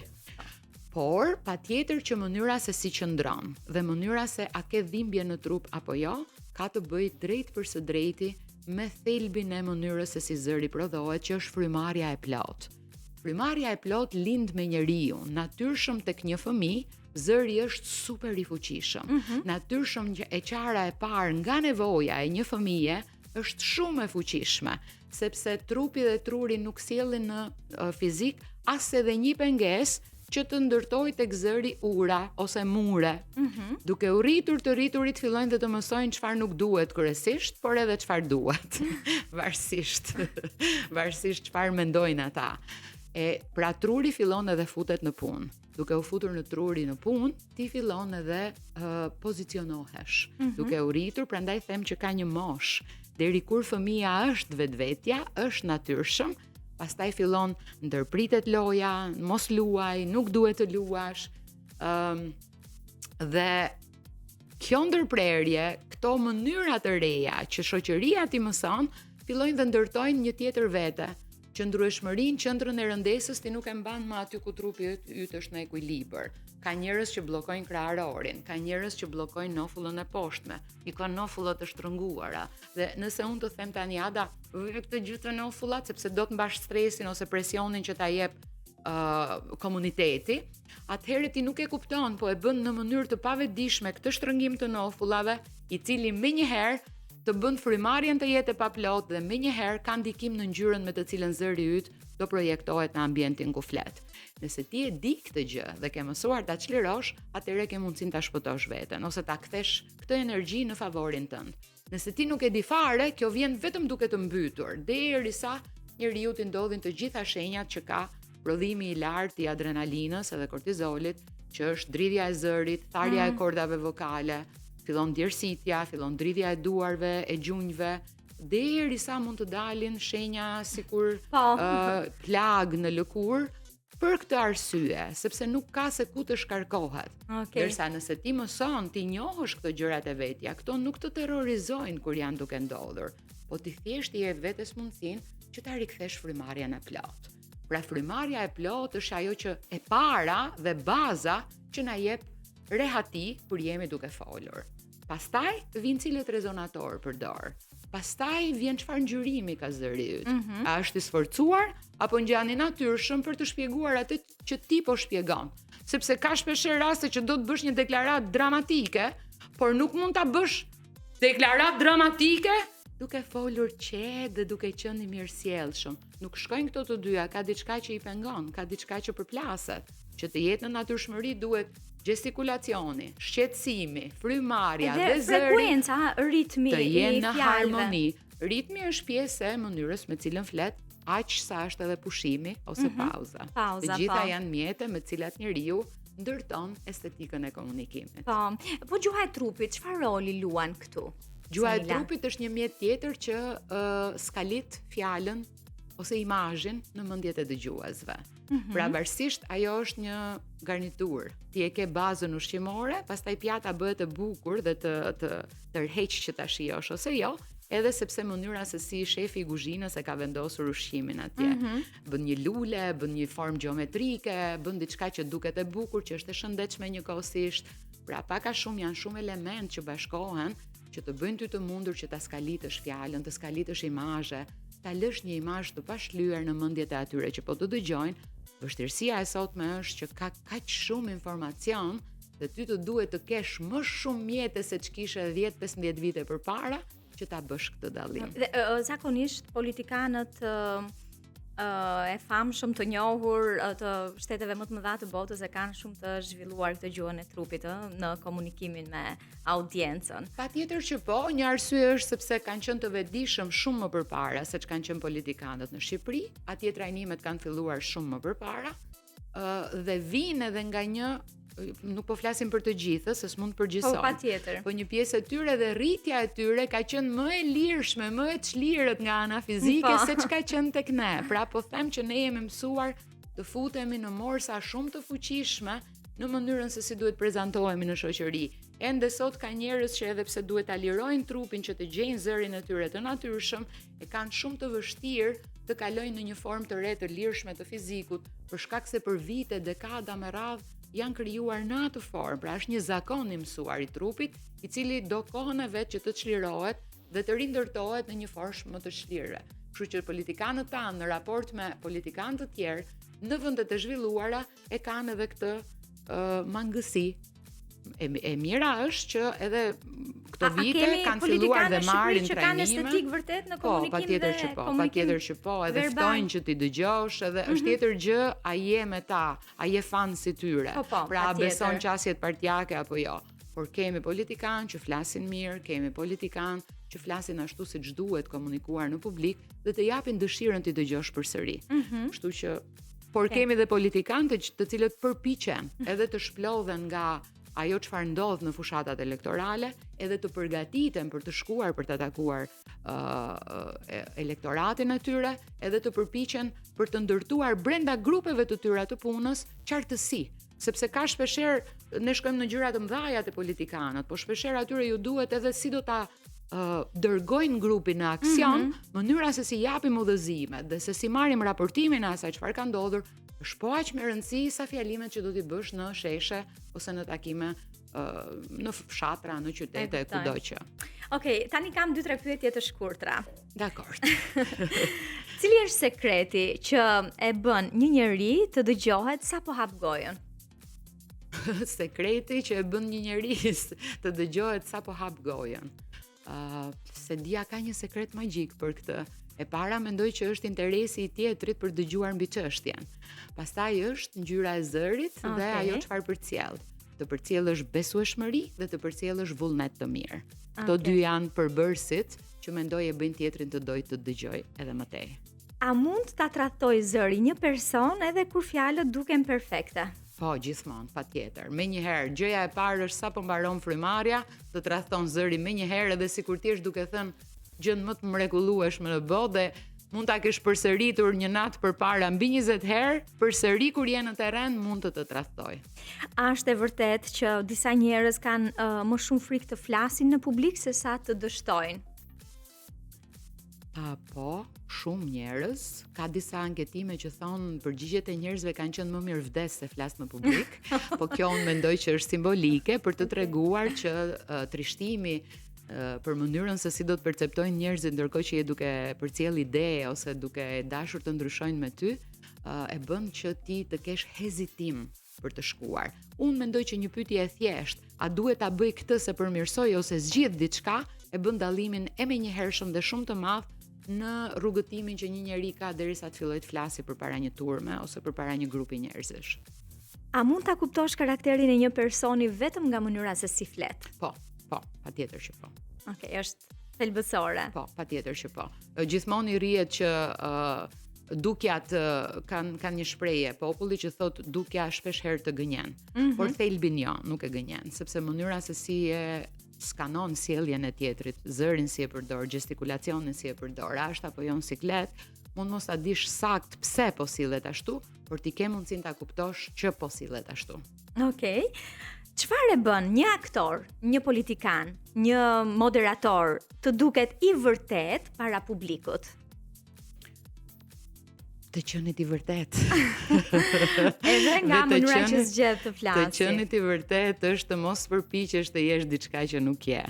Por patjetër që mënyra se si qëndron dhe mënyra se a ke dhimbje në trup apo jo, ka të bëjë drejt për së drejti me thelbin e mënyrës se si zëri prodhohet, që është frymarrja e plotë. Frymarrja e plot lind me njeriu, natyrshëm tek një fëmijë, zëri është super i fuqishëm. Natyrshëm e qara e parë nga nevoja e një fëmije është shumë e fuqishme, sepse trupi dhe truri nuk sjellin në fizik as edhe një pengesë që të ndërtoj tek zëri ura ose mure. Duke u rritur, të rriturit fillojnë dhe të mësojnë çfarë nuk duhet kryesisht, por edhe çfarë duhet. Varësisht çfarë mendojnë ata. Pra truri fillon edhe futet në punë. Duke u futur në truri në punë, ti fillon edhe pozicionohesh. Duke u rritur, prandaj them që ka një moshë. Deri kur fëmia është vetvetja, është natyrshëm, pastaj fillon ndërpritet loja, mos luaj, nuk duhet të luash. Dhe kjo ndërprerje, këto mënyra të reja që shoqëria ti mëson, fillojnë dhe ndërtojnë një tjetër vete, qëndrueshmërinë, qendrën e rëndesës ti nuk e mban më aty ku trupi yt është në ekuilibër. Ka njerëz që bllokojnë kraharorin, ka njerëz që bllokojnë nofullën e poshtme, i kanë nofullat të shtrënguara. Dhe nëse unë të them tani Ada, këtë gjë të nofullat sepse do të mbash stresin ose presionin që ta jep komuniteti, atëherë ti nuk e kupton, po e bën në mënyrë të pavetdijshme këtë shtrëngim të nofullave, i cili menjëherë të bën frymarrjen të jetë e paplot dhe menjëherë ka ndikim në ngjyrën me të cilën zëri yt do projektohet në ambientin ku flet. Nëse ti e di këtë gjë dhe ke mësuar ta çlirosh, atëherë ke mundësinë ta shpëtosh veten ose ta kthesh këtë energji në favorin tënd. Nëse ti nuk e di fare, kjo vjen vetëm duke të mbytur, derisa njeriu të ndodhin të gjitha shenjat që ka prodhimi i lartë i adrenalinës edhe kortizolit, që është dridhja e zërit, tharja e kordave vokale, fillon djersitja, fillon dridhja e duarve, e gjunjve, derisa mund të dalin shenja sikur plag në lëkurë, për këtë arsye, sepse nuk ka se ku të shkarkohet. Ndërsa nëse ti mëson, ti njohësh këto gjërat e vetja, këto nuk të terrorizojnë kur janë duke ndodhur, po ti thjesht i jep vetes mundësinë që ta rikthesh frymarrjen e plotë. Pra frymarrja e plotë është ajo që e para dhe baza që na jep rehati kur jemi duke folur. Pastaj vijnë cilët rezonator përdor. Pastaj vjen çfarë ngjyrimi ka zëri yt. A është i sforcuar apo ngjani natyrshëm për të shpjeguar atë që ti po shpjegon? Sepse ka shpeshherë raste që do të bësh një deklaratë dramatike, por nuk mund ta bësh deklaratë dramatike duke folur qetë dhe duke qenë i mirësjellshëm. Nuk shkojnë këto të dyja, ka diçka që i pengon, ka diçka që përplaset. Që të jetë në natyrshmëri duhet gestikulacioni, shqetësimi, frymarrja dhe zëri, frekuenca, ritmi të jenë në fjalëve. harmoni. Ritmi është pjesë e mënyrës me cilën flet, aq sa është edhe pushimi ose pauza. Të gjitha janë mjete me të cilat njeriu ndërton estetikën e komunikimit. Po gjuha e trupit, çfarë roli luan këtu? Gjuha e trupit është një mjet tjetër që skalit fjalën ose imazhin në mendjet e dëgjuesve. Pra varësisht ajo është një garnitur. Ti e ke bazën ushqimore, pastaj pjata bëhet e bukur dhe të tërheq që ta shijosh ose jo, edhe sepse mënyra se si shefi i kuzhinës e ka vendosur ushqimin atje. Bën një lule, bën një formë gjeometrike, bën diçka që duket e bukur, që është e shëndetshme njëkohësisht. Pra pak a shumë janë shumë elementë që bashkohen që të bëjnë ty të mundur që ta skalitësh fjalën, të skalitësh imazhe, ta lësh një imazh të pashlyer në mendjet e atyre që po të dëgjojnë. Vështirësia e sotme është që ka kaq shumë informacion dhe ty të duhet të kesh më shumë mjete se ç'kishe 10-15 vite përpara që ta bësh këtë dallim. Dhe zakonisht politikanët e famshëm të njohur të shteteve më të mëdha të botës e kanë shumë të zhvilluar këtë gjuhën e trupit në komunikimin me audiencën. Patjetër që po, një arsye është sepse kanë qenë të vetëdijshëm shumë më përpara se ç'kanë qenë politikanët në Shqipëri, atje trajnimet kanë filluar shumë më përpara, dhe vijnë edhe nga një, nuk po flasim për të gjithë, se s'mund të përgjithësojmë. Po patjetër. Po një pjesë e tyre dhe rritja e tyre ka qenë më e lirshme, më e çlirët nga ana fizike se ç'ka qenë tek ne. Pra po them që ne jemi mësuar të futemi në morsa shumë të fuqishme në mënyrën se si duhet prezantohemi në shoqëri. Ende sot ka njerëz që edhe pse duhet ta lirojnë trupin që të gjejnë zërin e tyre të natyrshëm, e kanë shumë të vështirë të kalojnë në një formë të re të lirshme të fizikut, për shkak se për vite, dekada me radhë janë krijuar në atë formë. Pra është një zakon i mësuar i trupit, i cili do kohën e vet që të çlirohet dhe të rindërtohet në një formë më të çlirë. Kështu që politikanët tanë në raport me politikanë të tjerë në vendet e zhvilluara e kanë edhe këtë mangësi. E mira është që edhe këto vite kanë filluar dhe marrin trajnime. Që kanë estetik vërtet në komunikim patjetër që po, edhe ftojnë që ti dëgjosh, edhe është tjetër gjë, a je me ta, a je fan si tyre. Pra a beson qasjet partijake apo jo. Por kemi politikanë që flasin mirë, kemi politikanë që flasin ashtu siç duhet komunikuar në publik dhe të japin dëshirën ti dëgjosh përsëri. Kështu që por kemi dhe politikanë të cilët përpiqen edhe të shplodhen nga ajo çfarë ndodh në fushatat elektorale, edhe të përgatiten për të shkuar për të takuar elektoratin e tyre, edhe të përpiqen për të ndërtuar brenda grupeve të tyre të punës qartësi, sepse ka shpeshherë ne shkojmë në gjëra të mëdha te politikanët, po shpeshherë atyre ju duhet edhe si do ta dërgojnë grupin në aksion, mënyra se si japim udhëzimet dhe se si marrim raportimin e asaj çfarë ka ndodhur, është po aq me rëndësi sa fjalimet që do t'i bësh në sheshe ose në takime në fshatra, në qytete, kudo që. Okej, tani kam 2-3 pyetje të shkurtra. Dakor. Cili është sekreti që e bën një njeri të dëgjohet sapo hap gojën? Sekreti që e bën një njerëz të dëgjohet sapo hap gojën. Se dia ka një sekret magjik për këtë. E para mendoj që është interesi i tjetrit për dëgjuar mbi çështjen. Pastaj është ngjyra e zërit dhe ajo çfarë përcjell. Të përcjellësh besueshmëri dhe të përcjellësh vullnet të mirë. Këto dy janë përbërësit që mendoj e bëjnë tjetrin të dojë të dëgjoj edhe më tej. A mund ta tradhtoj zëri një person edhe kur fjalët duken perfekte? Po, gjithmonë, patjetër. Menjëherë, gjëja e parë është sapo mbaron frymarrja, të tradhton zëri menjëherë edhe sikur ti je duke thënë gjën më të mrekullueshme në botë dhe mund ta kesh përsëritur një natë përpara mbi 20 herë, përsëri kur je në terren mund të tradhtoj. A është e vërtet që disa njerëz kanë më shumë frikë të flasin në publik se sa të dështojnë? Po, shumë njerëz, ka disa anketime që thonë përgjigjet e njerëzve kanë qenë më mirë vdes se flas në publik, po kjo unë mendoj që është simbolike për të treguar që trishtimi për mënyrën se si do të perceptojnë njerëzit ndërkohë që je duke përcjell ide ose duke dashur të ndryshojnë me ty, e bën që ti të kesh hezitim për të shkuar. Unë mendoj që një pyetje e thjeshtë, a duhet ta bëj këtë se përmirësoj ose zgjidh diçka, e bën dallimin e menjëhershëm dhe shumë të madh në rrugëtimin që një njeri ka derisa të fillojë të flasë përpara një turme ose përpara një grupi njerëzish. A mund ta kuptosh karakterin e një personi vetëm nga mënyra se si flet? Po, patjetër që po. Okej, është thelbësore. Po, patjetër që po. Gjithmonë i rrihet që dukjat kanë një shprehje populli që thot dukja shpesh herë të gënjen, por thelbin jo, nuk e gënjen, sepse mënyra se si e skanon sjelljen e tjetrit, zërin si e përdor, gestikulacionin si e përdor, asht apo jo në siklet, mund mos ta dish sakt pse po sillet ashtu, por ti ke mundësinë ta kuptosh që po sillet ashtu. Okej. Çfarë e bën një aktor, një politikan, një moderator të duket i vërtet para publikut? Të qenit i vërtet. Edhe nga mënyra që zgjedh të flasë. Të qenit i vërtet është të mos përpiqesh të jesh diçka që nuk je.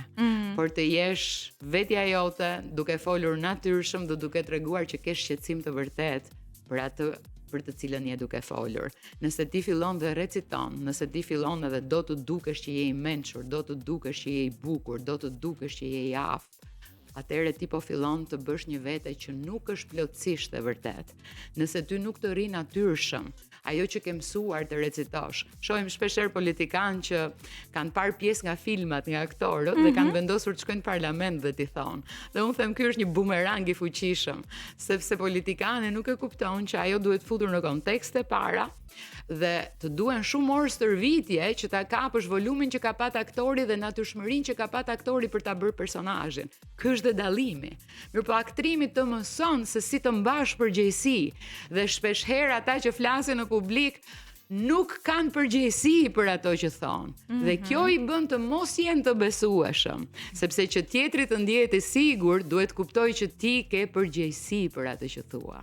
Por të jesh vetja jote, duke folur natyrshëm dhe duke treguar që ke shqetësim të vërtet për atë për të cilën je duke folur. Nëse ti fillon dhe reciton, nëse ti fillon edhe do të dukesh që je i mençur, do të dukesh që je i bukur, do të dukesh që je i aftë, atëherë ti po fillon të bësh një vete që nuk është plotësisht e vërtet. Nëse ty nuk të ri natyrshëm, ajo që ke mësuar të recitosh. Shohim shpeshherë politikanë që kanë parë pjesë nga filmat, nga aktorët dhe kanë vendosur të shkojnë në parlament dhe t'i thonë. Dhe unë them ky është një bumerang i fuqishëm, sepse politikanë nuk e kupton që ajo duhet futur në kontekst e para dhe të duhen shumë orë stërvitje që ta kapësh volumin që ka pat aktori dhe natyrshmërinë që ka pat aktori për ta bërë personazhin. Ky është dallimi. Mirpo aktrimi të mëson se si të mbash përgjegjësi dhe shpesh herë ata që flasin në publik nuk kanë përgjegjësi për ato që thonë. Dhe kjo i bën të mos jenë të besueshëm, sepse që tjetri të ndihet i sigurt, duhet kuptoj që ti ke përgjegjësi për atë që thua.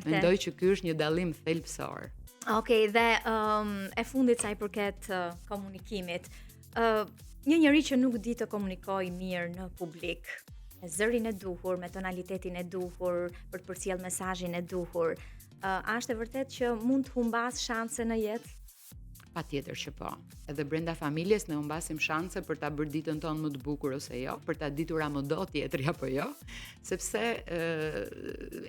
Mendoj që ky është një dallim thelbësor. Okej, dhe e fundit sa i përket komunikimit. Një njeri që nuk di të komunikojë mirë në publik, me zërin e duhur, me tonalitetin e duhur, për të përcjell mesazhin e duhur, a është e vërtet që mund të humbas shanse në jetë? Patjetër që po. Edhe brenda familjes ne humbasim shanse për ta bërë ditën tonë më të bukur ose jo, për ta ditur a më do tjetri apo jo, sepse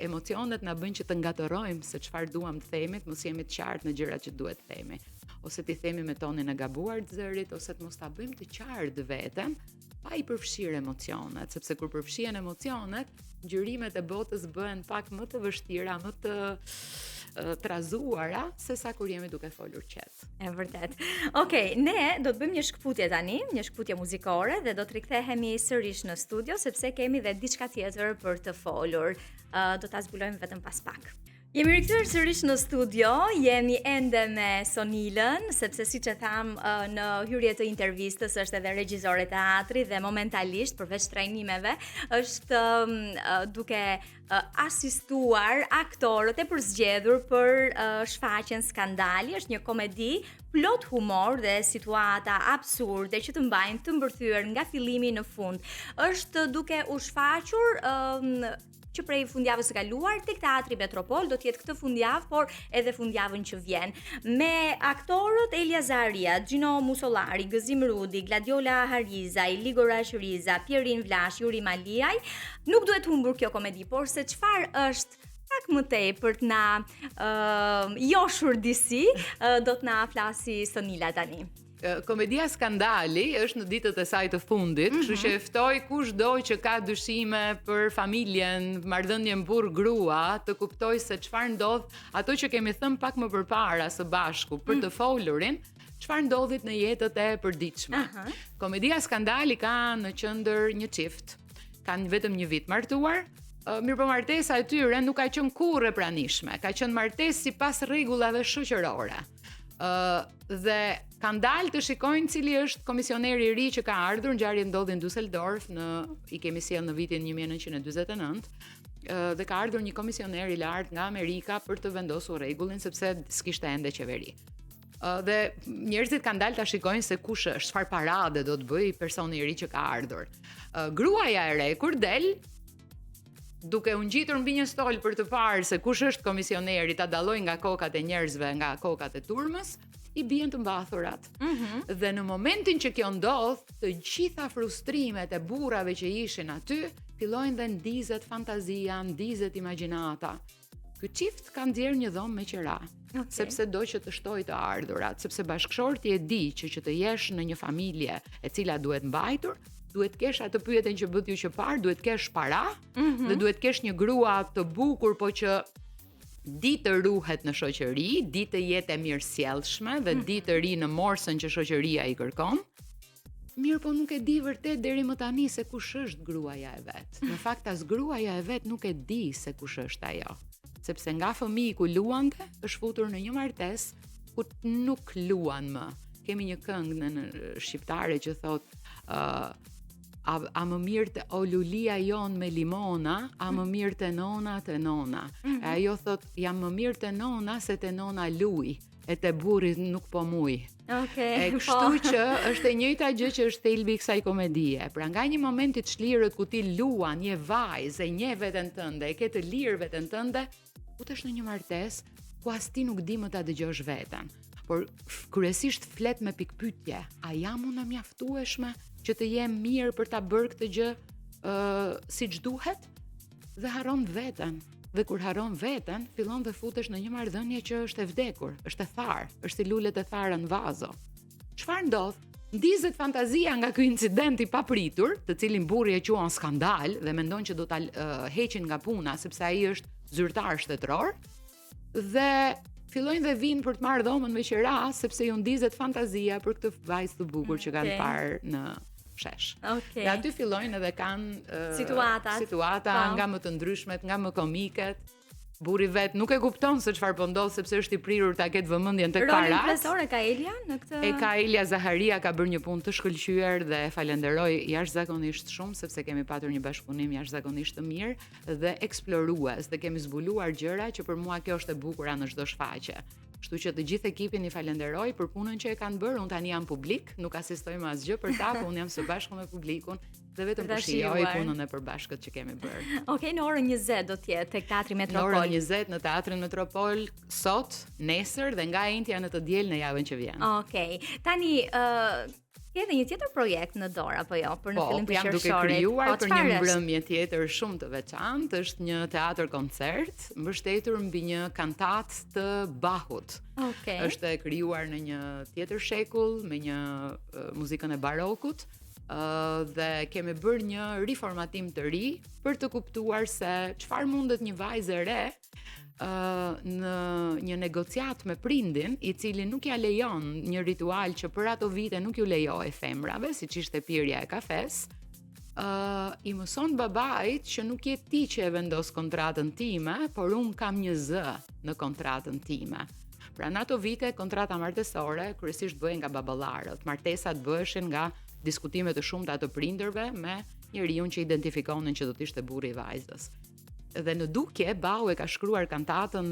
emocionet na bëjnë që të ngatërojmë se çfarë duam të themi, mos jemi të qartë në gjërat që duhet të themi, ose ti themi me tonin e gabuar të zërit, ose të mos ta bëjmë të qartë veten, pa i përfshirë emocionet, sepse kur përfshihen emocionet, ngjyrimet e botës bëhen pak më të vështira, më të trazuara se sa kur jemi duke folur qetë. E vërtet. Okej, ne do të bëjmë një shkputje tani, një shkputje muzikore dhe do të rikthehemi sërish në studio sepse kemi dhe diçka tjetër për të folur. Do ta zbulojmë vetëm pas pak. Jemi rikthyer sërish në studio, jemi ende me Sonilën, sepse siç e tham në hyrje të intervistës është edhe regjizore teatri dhe momentalisht përveç trajnimeve është duke asistuar aktorët e përzgjedhur për shfaqjen Skandali. Është një komedi plot humor dhe situata absurde që të mbajnë të mbërthyer nga fillimi në fund. Është duke u shfaqur që prej fundjavës së kaluar tek Teatri Metropol do të jetë këtë fundjavë, por edhe fundjavën që vjen. Me aktorët Elia Zaharia, Gjino Musollari, Gëzim Rudi, Gladiola Harizaj, Ligor Ashriza, Pierin Vlash, Juri Maliaj, nuk duhet humbur kjo komedi, por se çfarë është pak më tepër të na joshur disi, do të na flasi Sonila tani. Komedia Skandali është në ditët e saj të fundit, kështu që e ftoj kushdo që ka dyshime për familjen, marrëdhënien burr-grua, të kuptoj se çfarë ndodh, ato që kemi thënë pak më përpara së bashku për të folurin, çfarë ndodhit në jetët e përditshme. Komedia Skandali ka në qendër një çift, kanë vetëm një vit martuar. Mirëpëmartesa e tyre nuk ka qenë kurrë e pranishme, ka qenë martesë sipas rregullave shoqërore. Dhe kanë dalë të shikojnë cili është komisioneri i ri që ka ardhur. Ngjarja ndodhi në Düsseldorf, i kemi sjellë në vitin 1949, dhe ka ardhur një komisioner i lartë nga Amerika për të vendosur rregullin sepse s'kishte ende qeveri. Dhe njerëzit kanë dalë ta shikojnë se kush është, çfarë parade do të bëjë personi i ri që ka ardhur. Gruaja e re kur del, duke u ngjitur mbi një stol për të parë se kush është komisioneri, ta dallojë nga kokat e njerëzve nga kokat e turmës, i bien të mbathurat. Dhe në momentin që kjo ndodh, të gjitha frustrimet e burrave që ishin aty fillojnë dhe ndizet fantazia, ndizet imagjinata. Ky çift ka nxjerrë një dhomë me qira, sepse do që të shtojë të ardhurat, sepse bashkëshorti e di që të jesh në një familje e cila duhet mbajtur, duhet kesh atë pyetjen që bët ju që parë, duhet kesh para, dhe duhet kesh një grua të bukur, po që di të ruhet në shoqëri, di të jetë e mirësjellshme dhe di të ri në morsën që shoqëria i kërkon. Mirë, po nuk e di vërtet deri më tani se kush është gruaja e vet. Në fakt as gruaja e vet nuk e di se kush është ajo, sepse nga fëmijë ku luante është futur në një martesë ku nuk luan më. Kemi një këngë në shqiptare që thot a më mirë të o lulia jon me limona, a më mirë të nona. E ajo thot, jam më mirë të nona se të nona luj, e të burri nuk po muj. E kështu që është e njëjta gjë që është thelbi i kësaj komedie. Pra nga një moment i çlirët ku ti luan, je vajzë, e nje veten tënde, e ke të lirë veten tënde, futesh në një martesë ku as ti nuk di më ta dëgjosh veten. Por kryesisht flet me pikpyetje, a jam unë e mjaftueshme që të jem mirë për ta bërë këtë gjë siç duhet? Dhe harron veten. Dhe kur harron veten, fillon dhe futesh në një marrëdhënie që është e vdekur, është e tharë, është si lulet e thara në vazo. Çfarë ndodh? Ndizet fantazia nga ky incident i papritur, të cilin burri e quan skandal dhe mendon që do ta heqin nga puna sepse ai është zyrtar shtetëror, dhe fillojnë dhe vinë për të marrë dhomën me qira sepse ju ndizet fantazia për këtë vajzë të bukur që kanë parë në shesh. Dhe aty fillojnë edhe kanë situata nga më të ndryshmet, nga më komiket. Burri vet nuk e kupton se çfarë po ndodh sepse është i prirur ta ketë vëmendjen tek parat. Rolin kryesor ka Elia në këtë. Ka Elia Zaharia, ka bërë një punë të shkëlqyer dhe falenderoj jashtëzakonisht shumë sepse kemi patur një bashkëpunim jashtëzakonisht të mirë dhe eksplorues, dhe kemi zbuluar gjëra që për mua kjo është e bukura në çdo shfaqje. Kështu që të gjithë ekipin i falenderoj për punën që e kanë bërë. Unë tani jam publik, nuk asistoj më asgjë për ta, po unë jam së bashku me publikun dhe vetëm po shijoj punën e përbashkët që kemi bërë. Okej, në orën 20 do të jetë tek Teatri Metropol. Në orën 20 në Teatrin Metropol sot, nesër dhe nga Entja në të diel në javën që vjen. Okej. Tani ke edhe një tjetër projekt në dorë apo jo për në fillim të qershorit? Jam duke krijuar për një mbrëmje tjetër shumë të veçantë, është një teatr koncert mbështetur mbi një kantat të Bachut. Është e krijuar në një tjetër shekull me një muzikën e barokut. Dhe kemi bërë një riformatim të ri për të kuptuar se çfarë mundet një vajzë e re në një negociat me prindin, i cili nuk ja lejon një ritual që për ato vite nuk ju lejoi femrave, siç ishte pirja e kafes, I mëson babait që nuk je ti që e vendos kontratën time, por unë kam një zë në kontratën time. Pra në ato vite, kontrata martesore kryesisht bëhen nga baballarët. Martesat bëheshin nga diskutime të shumta të prindërve me njeriu që identifikonin që do të ishte burri i vajzës. Dhe në dukje, bau e ka shkruar kantatën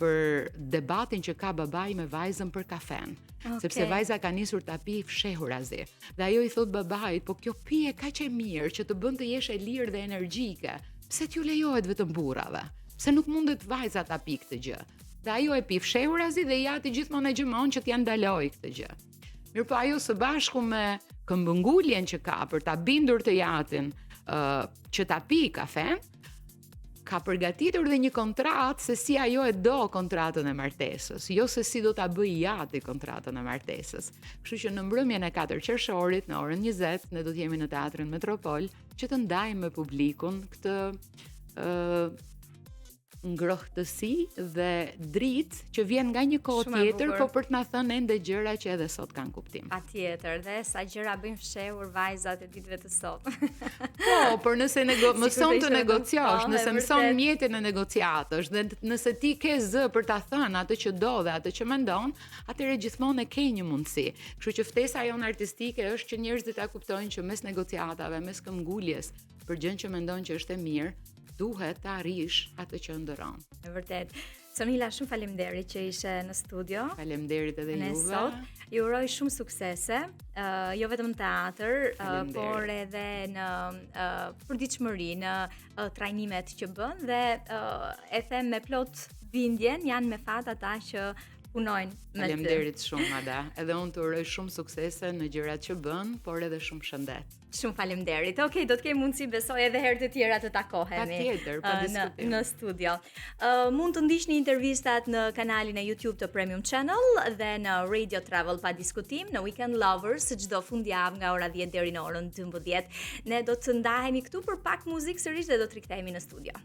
për debatin që ka babai me vajzën për kafen. Sepse vajza ka nisur ta pi fshehurazi. Dhe ajo i thot babait, po kjo pije kaq e mirë që të bën të jesh e lirë dhe energjike. Pse t'ju lejohet vetëm burrave? Pse nuk mundet vajza ta pi këtë gjë? Dhe ajo e pi fshehurazi dhe jati gjithmonë e gjëmon që t'ja ndaloj këtë gjë. Mirë, po ajo së bashku me këmbënguljen që ka për ta bindur të jatin që ta pi kafen, ka përgatitur dhe një kontratë se si ajo e do kontratën e martesës, jo se si do ta bëj jati kontratën e martesës. Kështu që në mbrëmjen e 4 qershorit, në orën 20, ne do të jemi në Teatrin Metropol që të ndajmë me publikun këtë ngrohtësi dhe dritë që vjen nga një kohë tjetër, po për të na thënë ende gjëra që edhe sot kanë kuptim. Patjetër, dhe sa gjëra bëjnë fshehur vajzat e ditëve të sot. Po, por nëse mëson të negociosh, nëse mëson mjetin e negociatësh, dhe nëse ti ke zë për ta thënë atë që do dhe atë që mendon, atëherë gjithmonë e ke një mundësi. Kështu që ftesa jonë artistike është që njerëzit ta kuptojnë që mes negociatave, mes këmbguljes për gjën që mendon që është e mirë, duhet të arrish atë që ndëron. E vërtet. Sonila, shumë faleminderit që ishe në studio. Faleminderit edhe juve. Sot. Ju uroj shumë suksese, jo vetëm në teatr, por edhe në përditshmëri, në trajnimet që bën dhe e them me plot bindjen, janë me fat ata që punojnë me ty. Faleminderit shumë, Ada. Edhe unë të uroj shumë suksese në gjërat që bën, por edhe shumë shëndet. Shumë faleminderit. Okej, do të kemi mundësi besoj edhe herë të tjera të takohemi. Patjetër, pa diskutim. Në studio. Mund të ndiqni intervistat në kanalin e YouTube të Premium Channel dhe në Radio Travel pa diskutim, në Weekend Lovers çdo fundjavë nga ora 10 deri në orën 12. Ne do të ndahemi këtu për pak muzikë sërish dhe do të rikthehemi në studio.